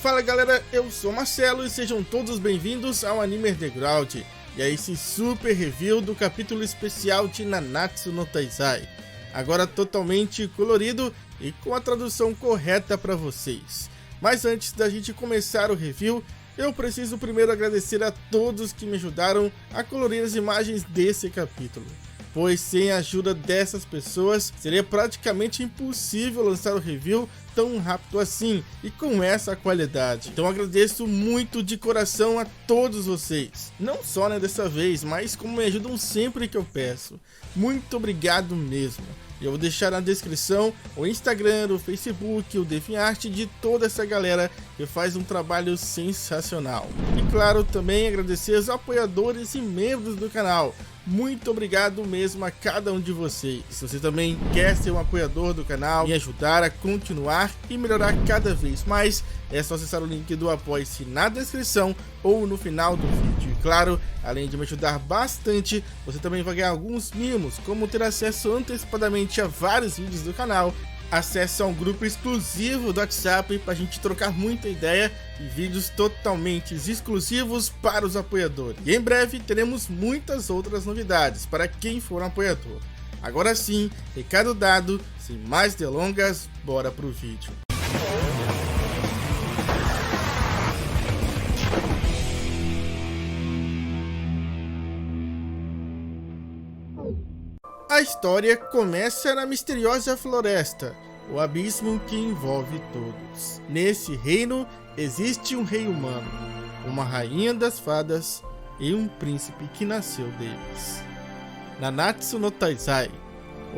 Fala galera, eu sou Marcelo e sejam todos bem-vindos ao Anime Underground e a esse super review do capítulo especial de Nanatsu no Taizai, agora totalmente colorido e com a tradução correta para vocês. Mas antes da gente começar o review, eu preciso primeiro agradecer a todos que me ajudaram a colorir as imagens desse capítulo, pois sem a ajuda dessas pessoas seria praticamente impossível lançar o review tão rápido assim e com essa qualidade. Então agradeço muito de coração a todos vocês, não só dessa vez, mas como me ajudam sempre que eu peço. Muito obrigado mesmo. Eu vou deixar na descrição o Instagram, o Facebook, o DeviantArt de toda essa galera que faz um trabalho sensacional. E claro, também agradecer aos apoiadores e membros do canal. Muito obrigado mesmo a cada um de vocês. Se você também quer ser um apoiador do canal e ajudar a continuar e melhorar cada vez mais, é só acessar o link do Apoie-se na descrição ou no final do vídeo. E claro, além de me ajudar bastante, você também vai ganhar alguns mimos, como ter acesso antecipadamente a vários vídeos do canal, acesso a um grupo exclusivo do WhatsApp para a gente trocar muita ideia e vídeos totalmente exclusivos para os apoiadores. E em breve teremos muitas outras novidades para quem for um apoiador. Agora sim, recado dado, sem mais delongas, bora pro vídeo. A história começa na misteriosa floresta, o abismo que envolve todos. Nesse reino existe um rei humano, uma rainha das fadas e um príncipe que nasceu deles. Nanatsu no Taizai,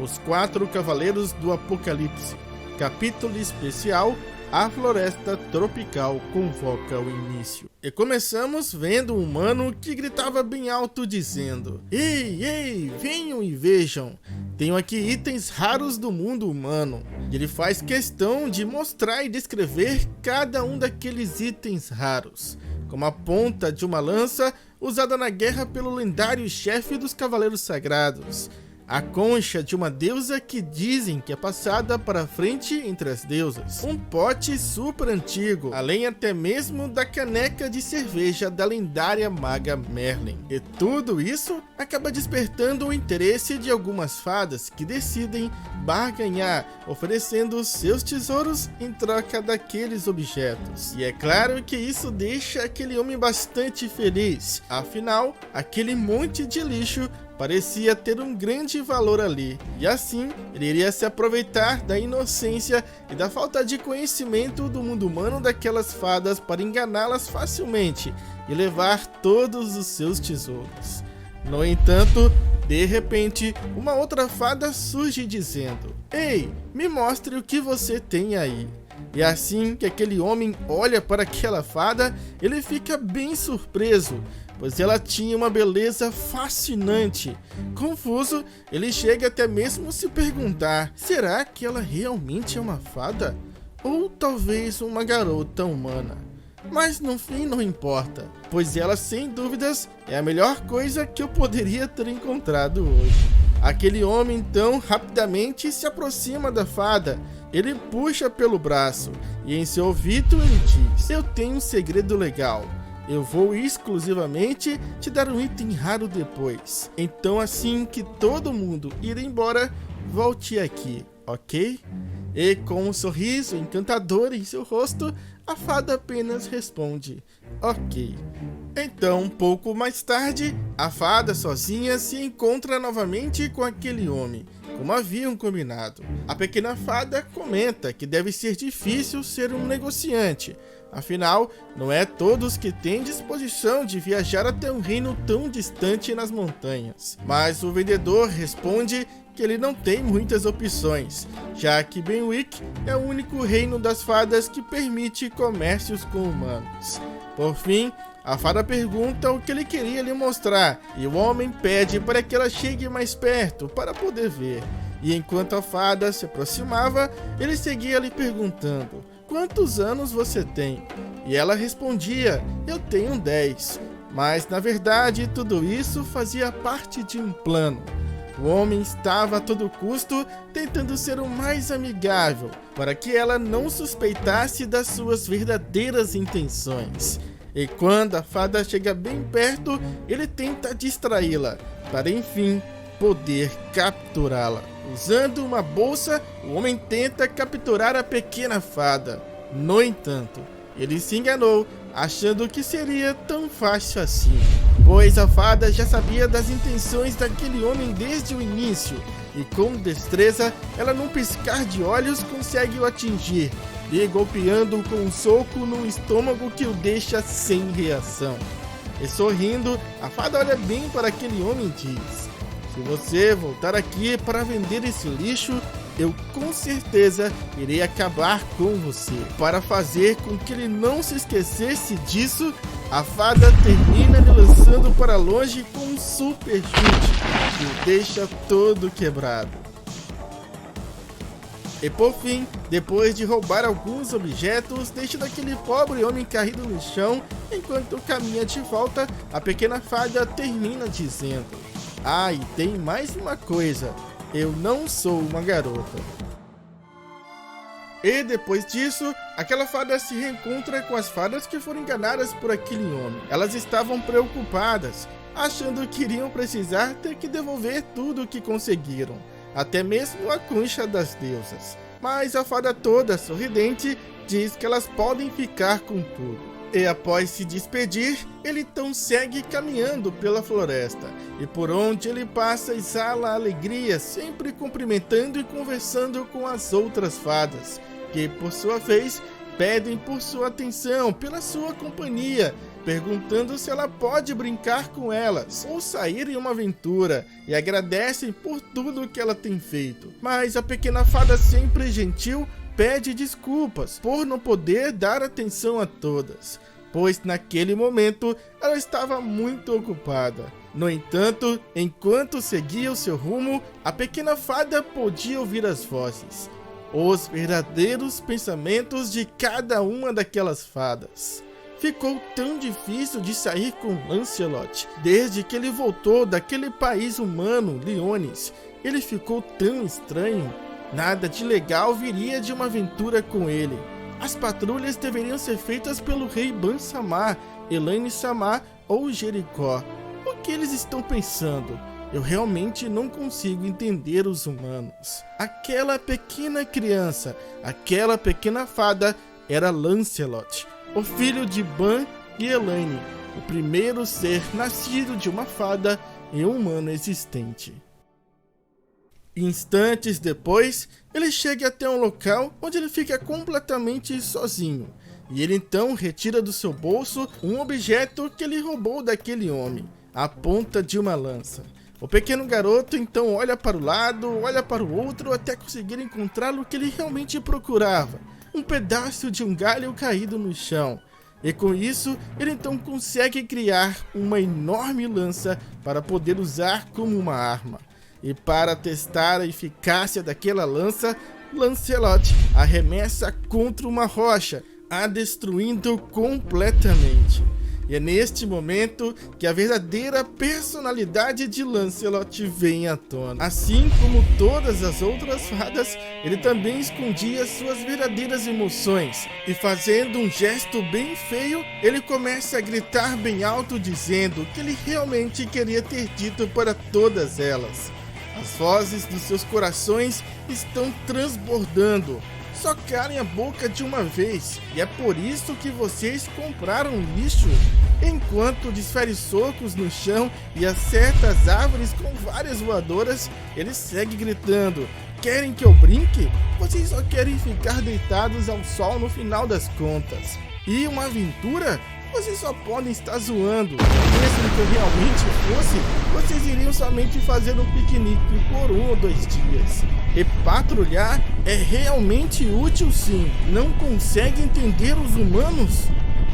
os 4 cavaleiros do Apocalipse, capítulo especial, a floresta tropical convoca o início. E começamos vendo um humano que gritava bem alto dizendo: "Ei, ei, venham e vejam, tenho aqui itens raros do mundo humano." E ele faz questão de mostrar e descrever cada um daqueles itens raros, como a ponta de uma lança usada na guerra pelo lendário chefe dos Cavaleiros Sagrados, a concha de uma deusa que dizem que é passada para frente entre as deusas, um pote super antigo, além até mesmo da caneca de cerveja da lendária maga Merlin. E tudo isso acaba despertando o interesse de algumas fadas que decidem barganhar, oferecendo seus tesouros em troca daqueles objetos. E é claro que isso deixa aquele homem bastante feliz, afinal, aquele monte de lixo parecia ter um grande valor ali, e assim ele iria se aproveitar da inocência e da falta de conhecimento do mundo humano daquelas fadas para enganá-las facilmente e levar todos os seus tesouros. No entanto, de repente, uma outra fada surge dizendo: "Ei, me mostre o que você tem aí." E assim que aquele homem olha para aquela fada, ele fica bem surpreso, pois ela tinha uma beleza fascinante. Confuso, ele chega até mesmo a se perguntar: será que ela realmente é uma fada? Ou talvez uma garota humana? Mas no fim não importa, pois ela sem dúvidas é a melhor coisa que eu poderia ter encontrado hoje. Aquele homem então rapidamente se aproxima da fada. Ele puxa pelo braço e em seu ouvido ele diz: "Eu tenho um segredo legal. Eu vou exclusivamente te dar um item raro depois. Então assim que todo mundo ir embora, volte aqui, ok?" E com um sorriso encantador em seu rosto, a fada apenas responde: "Ok." Então, um pouco mais tarde, a fada sozinha se encontra novamente com aquele homem, como haviam combinado. A pequena fada comenta que deve ser difícil ser um negociante, afinal, não é todos que têm disposição de viajar até um reino tão distante nas montanhas. Mas o vendedor responde que ele não tem muitas opções, já que Benwick é o único reino das fadas que permite comércios com humanos. Por fim, a fada pergunta o que ele queria lhe mostrar, e o homem pede para que ela chegue mais perto para poder ver. E enquanto a fada se aproximava, ele seguia lhe perguntando: "Quantos anos você tem?" E ela respondia: "Eu tenho 10. Mas na verdade tudo isso fazia parte de um plano. O homem estava a todo custo tentando ser o mais amigável, para que ela não suspeitasse das suas verdadeiras intenções. E quando a fada chega bem perto, ele tenta distraí-la, para enfim poder capturá-la. Usando uma bolsa, o homem tenta capturar a pequena fada. No entanto, ele se enganou, achando que seria tão fácil assim, pois a fada já sabia das intenções daquele homem desde o início, e com destreza, ela num piscar de olhos consegue o atingir, e golpeando com um soco no estômago que o deixa sem reação. E sorrindo, a fada olha bem para aquele homem e diz: se você voltar aqui para vender esse lixo, eu com certeza irei acabar com você. Para fazer com que ele não se esquecesse disso, a fada termina lhe lançando para longe com um super chute, que o deixa todo quebrado. E por fim, depois de roubar alguns objetos, deixa daquele pobre homem caído no chão. Enquanto caminha de volta, a pequena fada termina dizendo: ah, e tem mais uma coisa, eu não sou uma garota. E depois disso, aquela fada se reencontra com as fadas que foram enganadas por aquele homem. Elas estavam preocupadas, achando que iriam precisar ter que devolver tudo o que conseguiram, até mesmo a concha das deusas. Mas a fada toda sorridente diz que elas podem ficar com tudo. E após se despedir, ele então segue caminhando pela floresta, e por onde ele passa exala alegria, sempre cumprimentando e conversando com as outras fadas, que por sua vez pedem por sua atenção, pela sua companhia, perguntando se ela pode brincar com elas ou sair em uma aventura, e agradecem por tudo que ela tem feito. Mas a pequena fada, sempre gentil, pede desculpas por não poder dar atenção a todas, pois naquele momento ela estava muito ocupada. No entanto, enquanto seguia o seu rumo, a pequena fada podia ouvir as vozes, os verdadeiros pensamentos de cada uma daquelas fadas. Ficou tão difícil de sair com Lancelot desde que ele voltou daquele país humano, Liones. Ele ficou tão estranho. Nada de legal viria de uma aventura com ele. As patrulhas deveriam ser feitas pelo rei Ban-Samar, Elaine-Samar ou Jericó. O que eles estão pensando? Eu realmente não consigo entender os humanos. Aquela pequena criança, aquela pequena fada era Lancelot, o filho de Ban e Elaine, o primeiro ser nascido de uma fada e um humano existente. Instantes depois, ele chega até um local onde ele fica completamente sozinho, e ele então retira do seu bolso um objeto que ele roubou daquele homem, a ponta de uma lança. O pequeno garoto então olha para o lado, olha para o outro, até conseguir encontrar o que ele realmente procurava, um pedaço de um galho caído no chão. E com isso, ele então consegue criar uma enorme lança para poder usar como uma arma. E para testar a eficácia daquela lança, Lancelot arremessa contra uma rocha, a destruindo completamente. E é neste momento que a verdadeira personalidade de Lancelot vem à tona. Assim como todas as outras fadas, ele também escondia suas verdadeiras emoções. E fazendo um gesto bem feio, ele começa a gritar bem alto, dizendo que ele realmente queria ter dito para todas elas. As vozes dos seus corações estão transbordando. Só calem a boca de uma vez, e é por isso que vocês compraram lixo. Enquanto desfere socos no chão e acerta as árvores com várias voadoras, ele segue gritando: querem que eu brinque? Vocês só querem ficar deitados ao sol no final das contas. E uma aventura? Vocês só podem estar zoando. Mesmo que eu realmente fosse, vocês iriam somente fazer um piquenique por 1 ou 2 dias. E patrulhar é realmente útil sim. Não consegue entender os humanos?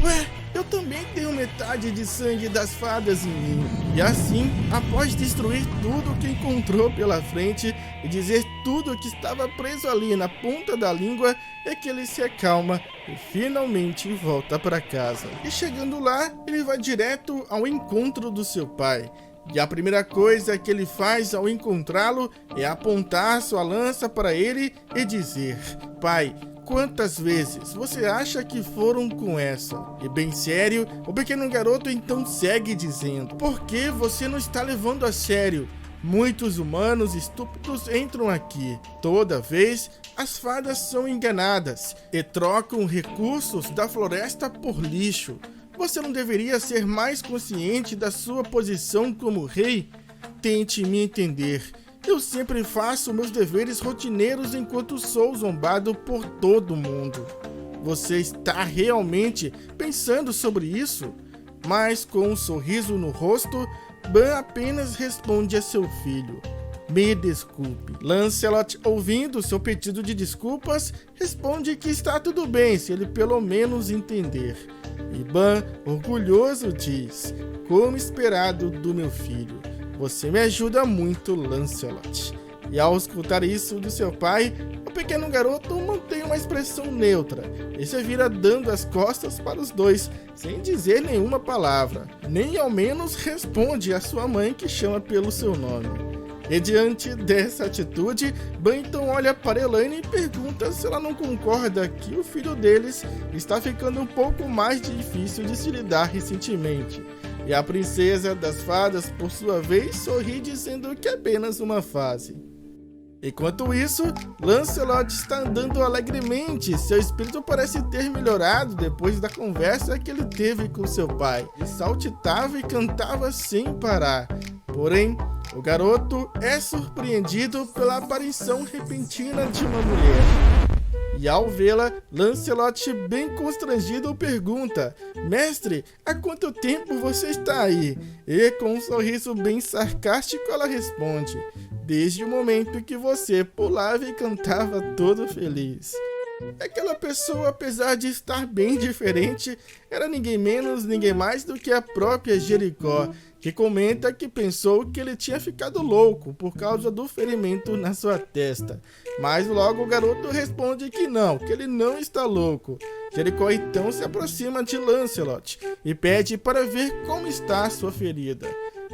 Ué, eu também tenho metade de sangue das fadas em mim. E assim, após destruir tudo que encontrou pela frente e dizer tudo que estava preso ali na ponta da língua, é que ele se acalma e finalmente volta para casa. E chegando lá, ele vai direto ao encontro do seu pai. E a primeira coisa que ele faz ao encontrá-lo é apontar sua lança para ele e dizer: pai, quantas vezes você acha que foram com essa? E bem sério, o pequeno garoto então segue dizendo: por que você não está levando a sério? Muitos humanos estúpidos entram aqui. Toda vez, as fadas são enganadas e trocam recursos da floresta por lixo. Você não deveria ser mais consciente da sua posição como rei? Tente me entender. Eu sempre faço meus deveres rotineiros enquanto sou zombado por todo mundo. Você está realmente pensando sobre isso? Mas com um sorriso no rosto, Ban apenas responde a seu filho: me desculpe. Lancelot, ouvindo seu pedido de desculpas, responde que está tudo bem se ele pelo menos entender. E Ban, orgulhoso, diz: como esperado do meu filho, você me ajuda muito, Lancelot. E ao escutar isso do seu pai, o pequeno garoto mantém uma expressão neutra e se vira dando as costas para os dois, sem dizer nenhuma palavra, nem ao menos responde à sua mãe que chama pelo seu nome. E diante dessa atitude, Ban então olha para Elaine e pergunta se ela não concorda que o filho deles está ficando um pouco mais difícil de se lidar recentemente. E a princesa das fadas, por sua vez, sorri dizendo que é apenas uma fase. Enquanto isso, Lancelot está andando alegremente. Seu espírito parece ter melhorado depois da conversa que ele teve com seu pai. Ele saltitava e cantava sem parar. Porém, o garoto é surpreendido pela aparição repentina de uma mulher. E ao vê-la, Lancelot, bem constrangido, pergunta: mestre, há quanto tempo você está aí? E com um sorriso bem sarcástico ela responde: desde o momento que você pulava e cantava todo feliz. Aquela pessoa, apesar de estar bem diferente, era ninguém menos, ninguém mais do que a própria Jericó, que comenta que pensou que ele tinha ficado louco por causa do ferimento na sua testa. Mas logo o garoto responde que ele não está louco. Jericó então se aproxima de Lancelot e pede para ver como está a sua ferida.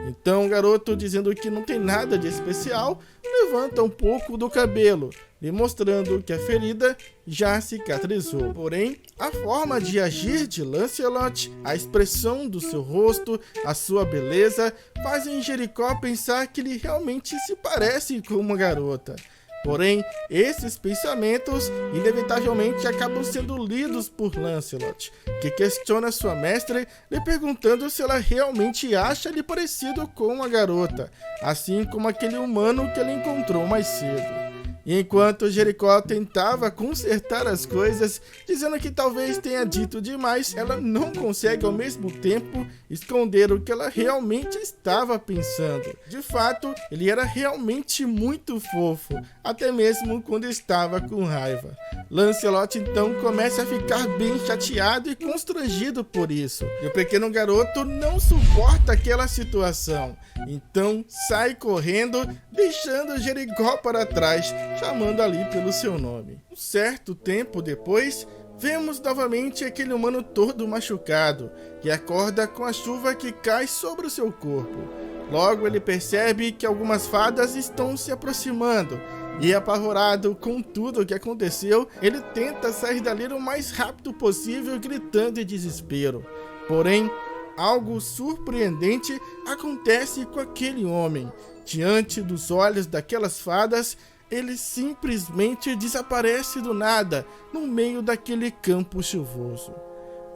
Então o garoto, dizendo que não tem nada de especial, levanta um pouco do cabelo, demonstrando que a ferida já cicatrizou. Porém, a forma de agir de Lancelot, a expressão do seu rosto, a sua beleza, fazem Jericó pensar que ele realmente se parece com uma garota. Porém, esses pensamentos inevitavelmente acabam sendo lidos por Lancelot, que questiona sua mestra, lhe perguntando se ela realmente acha ele parecido com uma garota, assim como aquele humano que ele encontrou mais cedo. E enquanto Jericó tentava consertar as coisas, dizendo que talvez tenha dito demais, ela não consegue ao mesmo tempo esconder o que ela realmente estava pensando. De fato, ele era realmente muito fofo, até mesmo quando estava com raiva. Lancelot então começa a ficar bem chateado e constrangido por isso. E o pequeno garoto não suporta aquela situação. Então sai correndo, deixando Jericó para trás, chamando ali pelo seu nome. Um certo tempo depois, vemos novamente aquele humano todo machucado, que acorda com a chuva que cai sobre o seu corpo. Logo ele percebe que algumas fadas estão se aproximando, e apavorado com tudo o que aconteceu, ele tenta sair dali o mais rápido possível, gritando em desespero. Porém, algo surpreendente acontece com aquele homem. Diante dos olhos daquelas fadas, ele simplesmente desaparece do nada, no meio daquele campo chuvoso.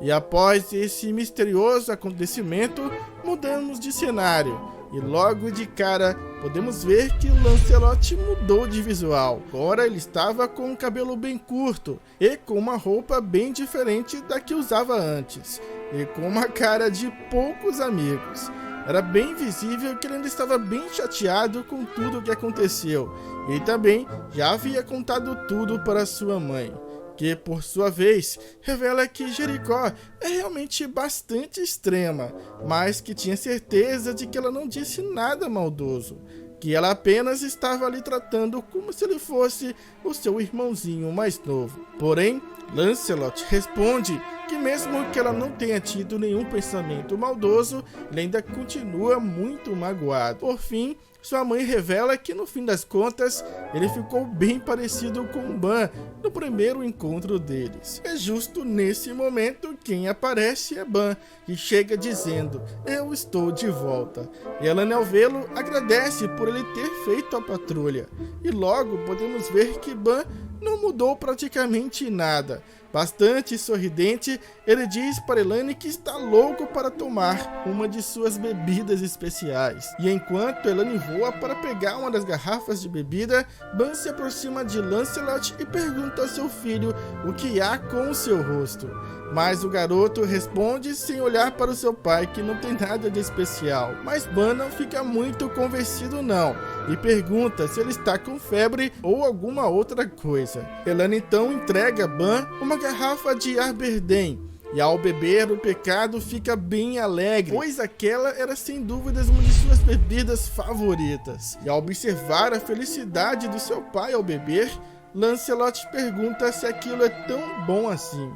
E após esse misterioso acontecimento, mudamos de cenário. E logo de cara, podemos ver que Lancelot mudou de visual. Agora ele estava com o cabelo bem curto e com uma roupa bem diferente da que usava antes. E com uma cara de poucos amigos. Era bem visível que ele ainda estava bem chateado com tudo o que aconteceu. E também já havia contado tudo para sua mãe, que por sua vez revela que Jericó é realmente bastante extrema, mas que tinha certeza de que ela não disse nada maldoso, que ela apenas estava ali tratando como se ele fosse o seu irmãozinho mais novo. Porém, Lancelot responde que mesmo que ela não tenha tido nenhum pensamento maldoso, ele ainda continua muito magoado. Por fim, sua mãe revela que no fim das contas, ele ficou bem parecido com Ban no primeiro encontro deles. É justo nesse momento quem aparece é Ban, que chega dizendo: "Eu estou de volta." Elane, ao vê-lo, agradece por ele ter feito a patrulha. E logo podemos ver que Ban não mudou praticamente nada. Bastante sorridente, ele diz para Elane que está louco para tomar uma de suas bebidas especiais. E enquanto Elane voa para pegar uma das garrafas de bebida, Ban se aproxima de Lancelot e pergunta a seu filho o que há com o seu rosto. Mas o garoto responde sem olhar para o seu pai que não tem nada de especial. Mas Ban não fica muito convencido não, e pergunta se ele está com febre ou alguma outra coisa. Elane então entrega a Ban uma garrafa de Arberdem, e ao beber o pecado fica bem alegre, pois aquela era sem dúvidas uma de suas bebidas favoritas. E ao observar a felicidade do seu pai ao beber, Lancelot pergunta se aquilo é tão bom assim.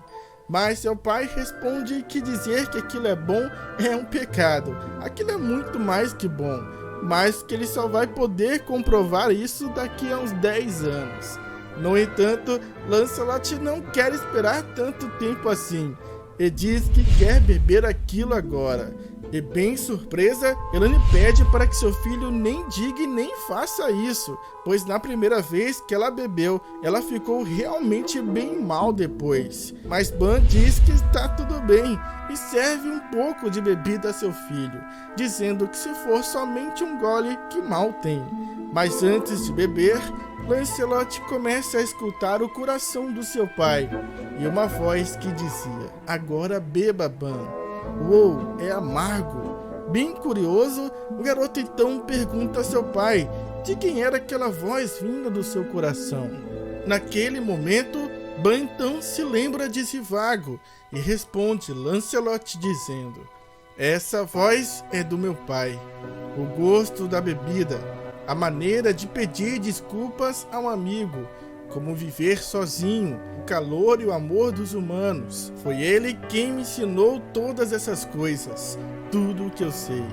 Mas seu pai responde que dizer que aquilo é bom é um pecado. Aquilo é muito mais que bom, mas que ele só vai poder comprovar isso daqui a uns 10 anos. No entanto, Lancelot não quer esperar tanto tempo assim, e diz que quer beber aquilo agora. E bem surpresa, Elane pede para que seu filho nem diga e nem faça isso, pois na primeira vez que ela bebeu, ela ficou realmente bem mal depois. Mas Ban diz que está tudo bem e serve um pouco de bebida a seu filho, dizendo que se for somente um gole, que mal tem. Mas antes de beber, Lancelot começa a escutar o coração do seu pai e uma voz que dizia: "Agora beba, Ban." Uou, é amargo. Bem curioso, o garoto então pergunta a seu pai de quem era aquela voz vinda do seu coração. Naquele momento, Ban então se lembra de Zivago e responde Lancelot dizendo: "Essa voz é do meu pai. O gosto da bebida, a maneira de pedir desculpas a um amigo, como viver sozinho, o calor e o amor dos humanos. Foi ele quem me ensinou todas essas coisas, tudo o que eu sei."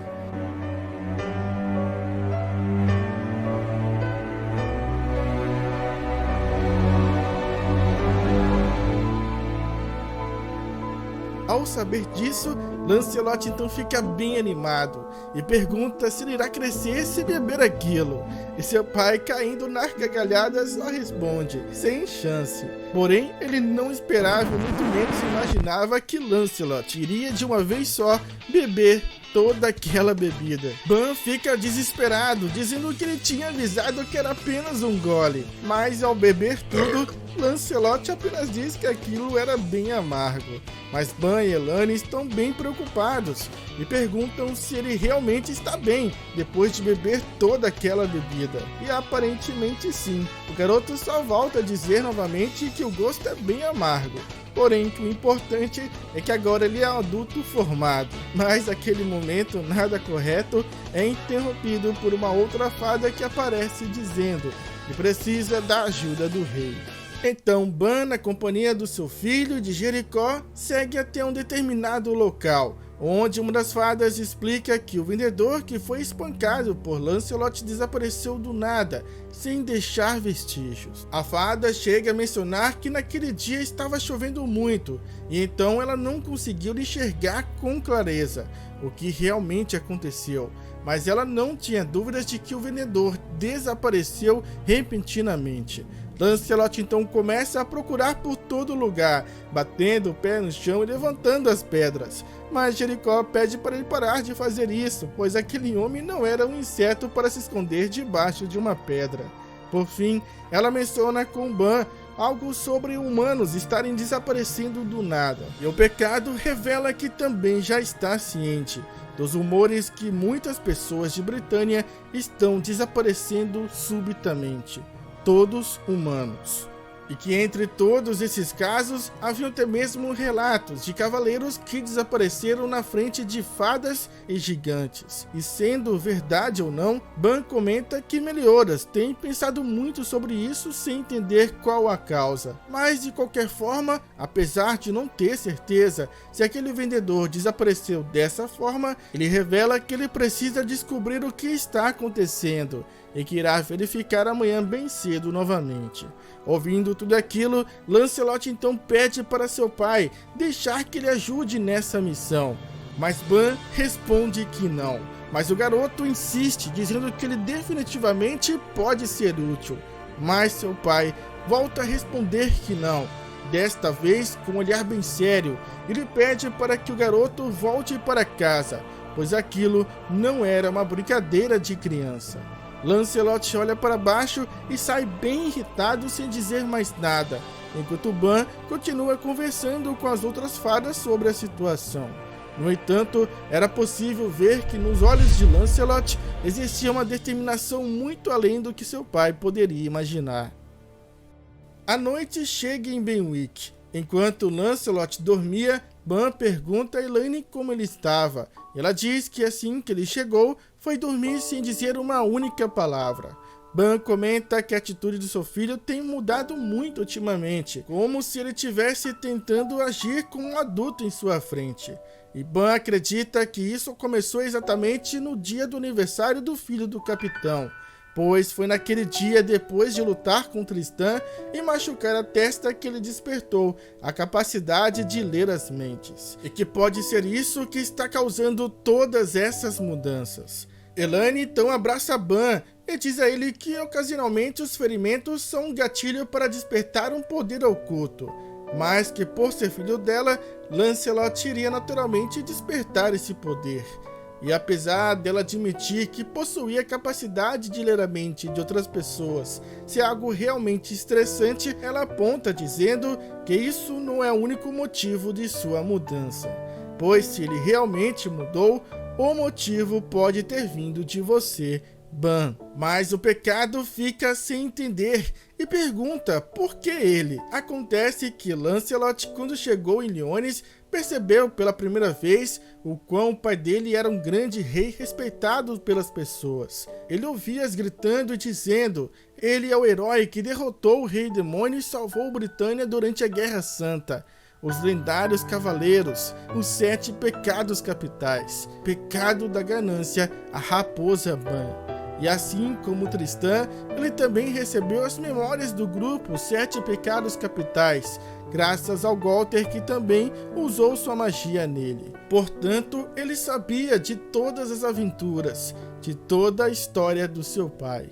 Ao saber disso, Lancelot então fica bem animado e pergunta se ele irá crescer se beber aquilo. E seu pai, caindo nas gargalhadas, só responde: "Sem chance." Porém, ele não esperava, muito menos imaginava que Lancelot iria de uma vez só beber toda aquela bebida. Ban fica desesperado, dizendo que ele tinha avisado que era apenas um gole. Mas ao beber tudo, Lancelot apenas diz que aquilo era bem amargo. Mas Ban e Elane estão bem preocupados e perguntam se ele realmente está bem depois de beber toda aquela bebida. E aparentemente sim. O garoto só volta a dizer novamente que o gosto é bem amargo. Porém, que o importante é que agora ele é um adulto formado. Mas naquele momento nada correto é interrompido por uma outra fada que aparece dizendo que precisa da ajuda do rei. Então Ban, na companhia do seu filho de Jericó, segue até um determinado local, onde uma das fadas explica que o vendedor que foi espancado por Lancelot desapareceu do nada, sem deixar vestígios. A fada chega a mencionar que naquele dia estava chovendo muito, e então ela não conseguiu enxergar com clareza o que realmente aconteceu, mas ela não tinha dúvidas de que o vendedor desapareceu repentinamente. Lancelot então começa a procurar por todo lugar, batendo o pé no chão e levantando as pedras. Mas Jericó pede para ele parar de fazer isso, pois aquele homem não era um inseto para se esconder debaixo de uma pedra. Por fim, ela menciona com Ban algo sobre humanos estarem desaparecendo do nada. E o pecado revela que também já está ciente dos rumores que muitas pessoas de Britânia estão desaparecendo subitamente. Todos humanos. E que entre todos esses casos, haviam até mesmo relatos de cavaleiros que desapareceram na frente de fadas e gigantes. E sendo verdade ou não, Ban comenta que Meliodas tem pensado muito sobre isso sem entender qual a causa. Mas de qualquer forma, apesar de não ter certeza se aquele vendedor desapareceu dessa forma, ele revela que ele precisa descobrir o que está acontecendo e que irá verificar amanhã bem cedo novamente. Ouvindo tudo aquilo, Lancelot então pede para seu pai deixar que ele ajude nessa missão, mas Ban responde que não. Mas o garoto insiste, dizendo que ele definitivamente pode ser útil, mas seu pai volta a responder que não. Desta vez, com um olhar bem sério, ele pede para que o garoto volte para casa, pois aquilo não era uma brincadeira de criança. Lancelot olha para baixo e sai bem irritado sem dizer mais nada, enquanto Ban continua conversando com as outras fadas sobre a situação. No entanto, era possível ver que nos olhos de Lancelot existia uma determinação muito além do que seu pai poderia imaginar. A noite chega em Benwick. Enquanto Lancelot dormia, Ban pergunta a Elaine como ele estava. Ela diz que assim que ele chegou, foi dormir sem dizer uma única palavra. Ban comenta que a atitude do seu filho tem mudado muito ultimamente, como se ele estivesse tentando agir como um adulto em sua frente. E Ban acredita que isso começou exatamente no dia do aniversário do filho do capitão, pois foi naquele dia, depois de lutar com Tristan e machucar a testa, que ele despertou a capacidade de ler as mentes. E que pode ser isso que está causando todas essas mudanças. Elaine então abraça Ban e diz a ele que ocasionalmente os ferimentos são um gatilho para despertar um poder oculto, mas que por ser filho dela, Lancelot iria naturalmente despertar esse poder. E apesar dela admitir que possuía a capacidade de ler a mente de outras pessoas se é algo realmente estressante, ela aponta dizendo que isso não é o único motivo de sua mudança, pois se ele realmente mudou, o motivo pode ter vindo de você, Ban. Mas o pecado fica sem entender e pergunta por que ele. Acontece que Lancelot, quando chegou em Lyones, percebeu pela primeira vez o quão o pai dele era um grande rei respeitado pelas pessoas. Ele ouvia-as gritando e dizendo: ele é o herói que derrotou o rei demônio e salvou Britânia durante a Guerra Santa. Os lendários cavaleiros, os 7 pecados capitais, pecado da ganância, a raposa Ban. E assim como Tristan, ele também recebeu as memórias do grupo 7 pecados capitais, graças ao Gualter, que também usou sua magia nele. Portanto, ele sabia de todas as aventuras, de toda a história do seu pai.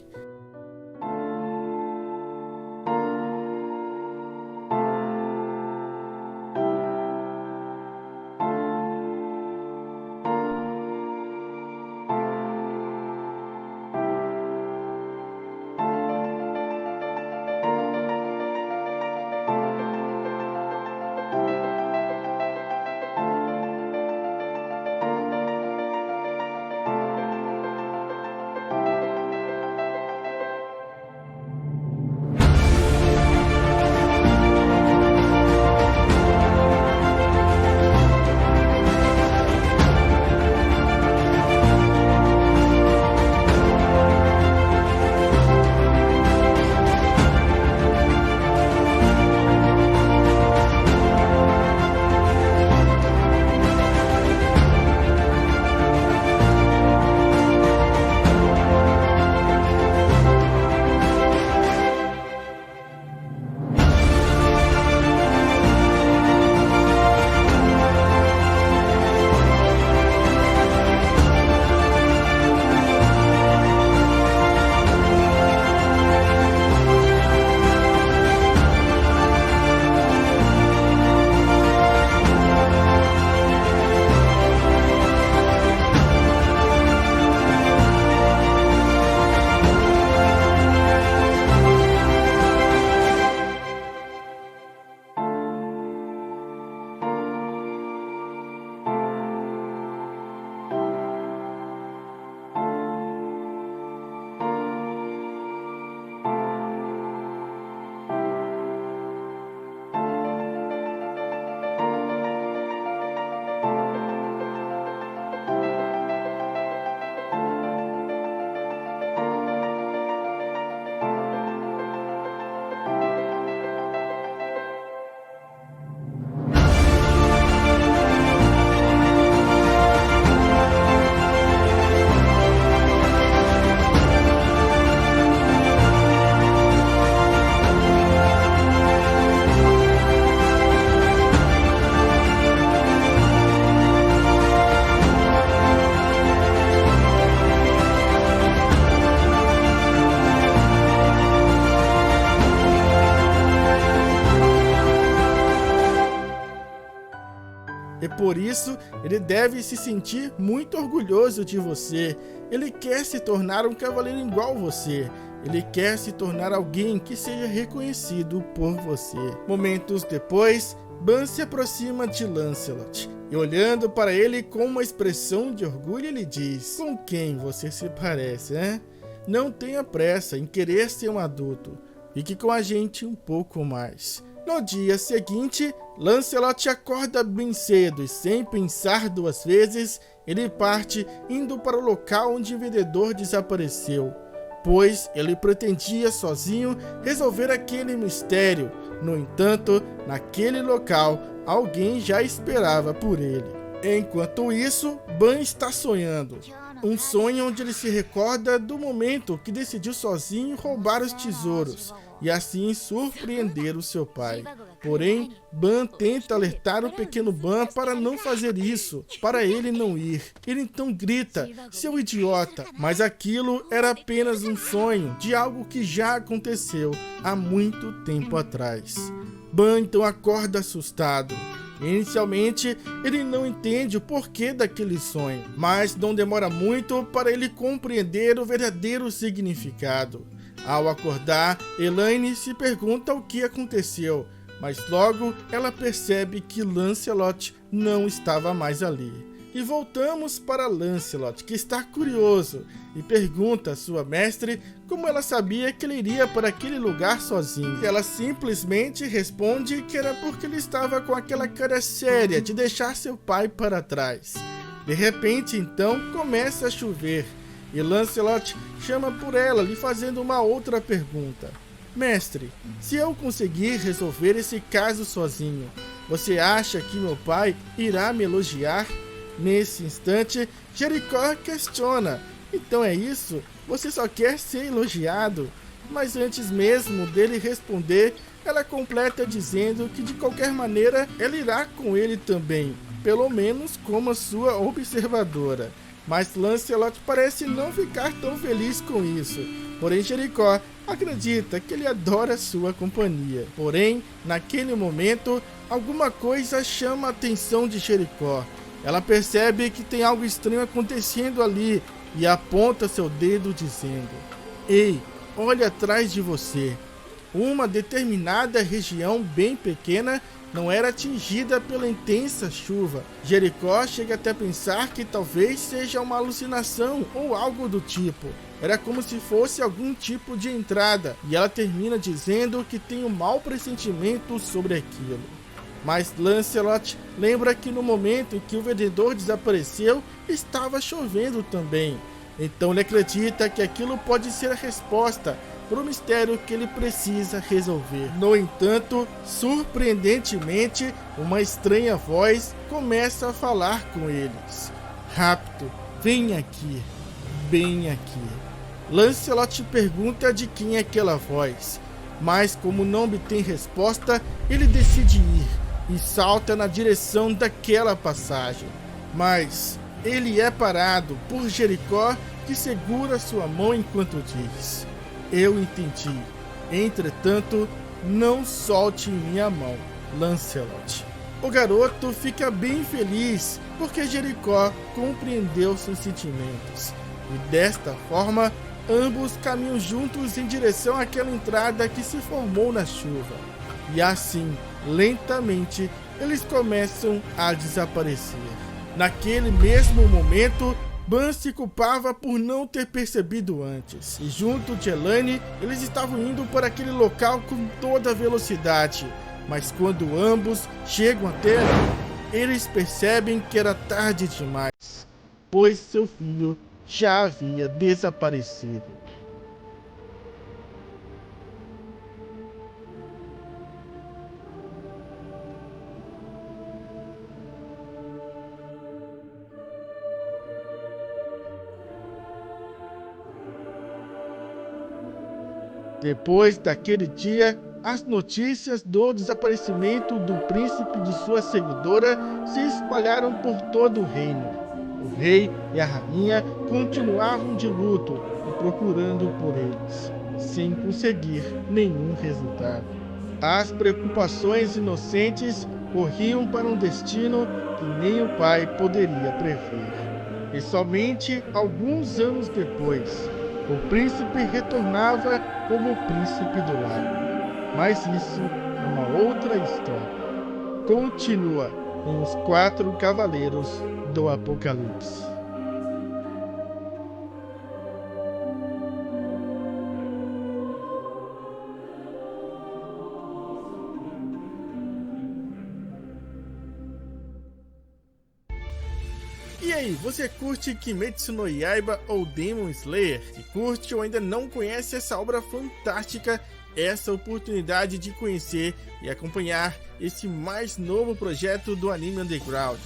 E por isso, ele deve se sentir muito orgulhoso de você. Ele quer se tornar um cavaleiro igual você. Ele quer se tornar alguém que seja reconhecido por você. Momentos depois, Ban se aproxima de Lancelot e, olhando para ele com uma expressão de orgulho, ele diz: com quem você se parece, hein? Não tenha pressa em querer ser um adulto. Fique com a gente um pouco mais. No dia seguinte, Lancelot acorda bem cedo e, sem pensar duas vezes, ele parte indo para o local onde o vendedor desapareceu, pois ele pretendia sozinho resolver aquele mistério. No entanto, naquele local, alguém já esperava por ele. Enquanto isso, Ban está sonhando. Um sonho onde ele se recorda do momento que decidiu sozinho roubar os tesouros e assim surpreender o seu pai. Porém, Ban tenta alertar o pequeno Ban para não fazer isso, para ele não ir. Ele então grita: seu idiota! Mas aquilo era apenas um sonho de algo que já aconteceu há muito tempo atrás. Ban então acorda assustado. Inicialmente, ele não entende o porquê daquele sonho, mas não demora muito para ele compreender o verdadeiro significado. Ao acordar, Elaine se pergunta o que aconteceu, mas logo ela percebe que Lancelot não estava mais ali. E voltamos para Lancelot, que está curioso e pergunta a sua mestre como ela sabia que ele iria para aquele lugar sozinho. Ela simplesmente responde que era porque ele estava com aquela cara séria de deixar seu pai para trás. De repente, então, começa a chover e Lancelot chama por ela, lhe fazendo uma outra pergunta. Mestre, se eu conseguir resolver esse caso sozinho, você acha que meu pai irá me elogiar? Nesse instante, Jericó questiona: então é isso? Você só quer ser elogiado? Mas antes mesmo dele responder, ela completa dizendo que de qualquer maneira ela irá com ele também, pelo menos como a sua observadora. Mas Lancelot parece não ficar tão feliz com isso. Porém, Jericó acredita que ele adora sua companhia. Porém, naquele momento, alguma coisa chama a atenção de Jericó. Ela percebe que tem algo estranho acontecendo ali e aponta seu dedo dizendo: ei, olha atrás de você. Uma determinada região bem pequena não era atingida pela intensa chuva. Jericó chega até a pensar que talvez seja uma alucinação ou algo do tipo. Era como se fosse algum tipo de entrada, e ela termina dizendo que tem um mau pressentimento sobre aquilo. Mas Lancelot lembra que no momento em que o vendedor desapareceu, estava chovendo também. Então ele acredita que aquilo pode ser a resposta para o mistério que ele precisa resolver. No entanto, surpreendentemente, uma estranha voz começa a falar com eles. Rápido, vem aqui, bem aqui. Lancelot pergunta de quem é aquela voz, mas como não obtém resposta, ele decide ir e salta na direção daquela passagem. Mas ele é parado por Jericó, que segura sua mão enquanto diz: eu entendi. Entretanto, não solte minha mão, Lancelot. O garoto fica bem feliz porque Jericó compreendeu seus sentimentos. E desta forma, ambos caminham juntos em direção àquela entrada que se formou na chuva. E assim, lentamente, eles começam a desaparecer. Naquele mesmo momento, Ban se culpava por não ter percebido antes. E junto de Elaine, eles estavam indo para aquele local com toda velocidade. Mas quando ambos chegam até ali, eles percebem que era tarde demais, pois seu filho já havia desaparecido. Depois daquele dia, as notícias do desaparecimento do príncipe e de sua seguidora se espalharam por todo o reino. O rei e a rainha continuavam de luto e procurando por eles, sem conseguir nenhum resultado. As preocupações inocentes corriam para um destino que nem o pai poderia prever. E somente alguns anos depois, o príncipe retornava como o príncipe do lago. Mas isso é uma outra história. Continua em Os Quatro Cavaleiros do Apocalipse. E aí, você curte Kimetsu no Yaiba ou Demon Slayer? Se curte ou ainda não conhece essa obra fantástica, essa oportunidade de conhecer e acompanhar esse mais novo projeto do anime underground.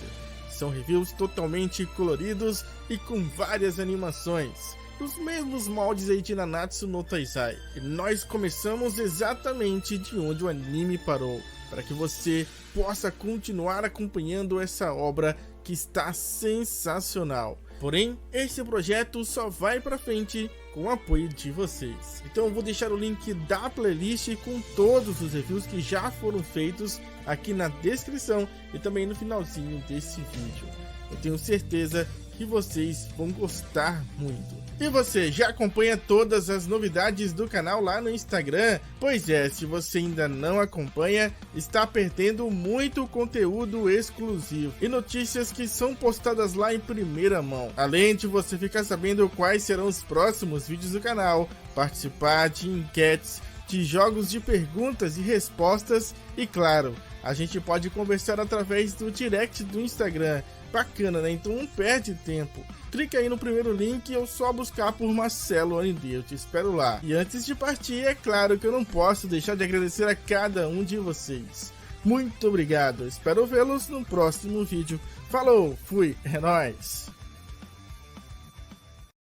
São reviews totalmente coloridos e com várias animações, dos mesmos moldes aí de Nanatsu no Taizai. E nós começamos exatamente de onde o anime parou, para que você possa continuar acompanhando essa obra que está sensacional. Porém, esse projeto só vai para frente com o apoio de vocês. Então eu vou deixar o link da playlist com todos os reviews que já foram feitos aqui na descrição e também no finalzinho desse vídeo. Eu tenho certeza que vocês vão gostar muito. E você já acompanha todas as novidades do canal lá no Instagram? Pois é, se você ainda não acompanha, está perdendo muito conteúdo exclusivo e notícias que são postadas lá em primeira mão. Além de você ficar sabendo quais serão os próximos vídeos do canal, participar de enquetes, de jogos de perguntas e respostas e claro, a gente pode conversar através do direct do Instagram. Bacana, né? Então não perde tempo. Clica aí no primeiro link ou só buscar por Marcelo Anide. Eu te espero lá. E antes de partir, é claro que eu não posso deixar de agradecer a cada um de vocês. Muito obrigado. Espero vê-los no próximo vídeo. Falou, fui, é nóis!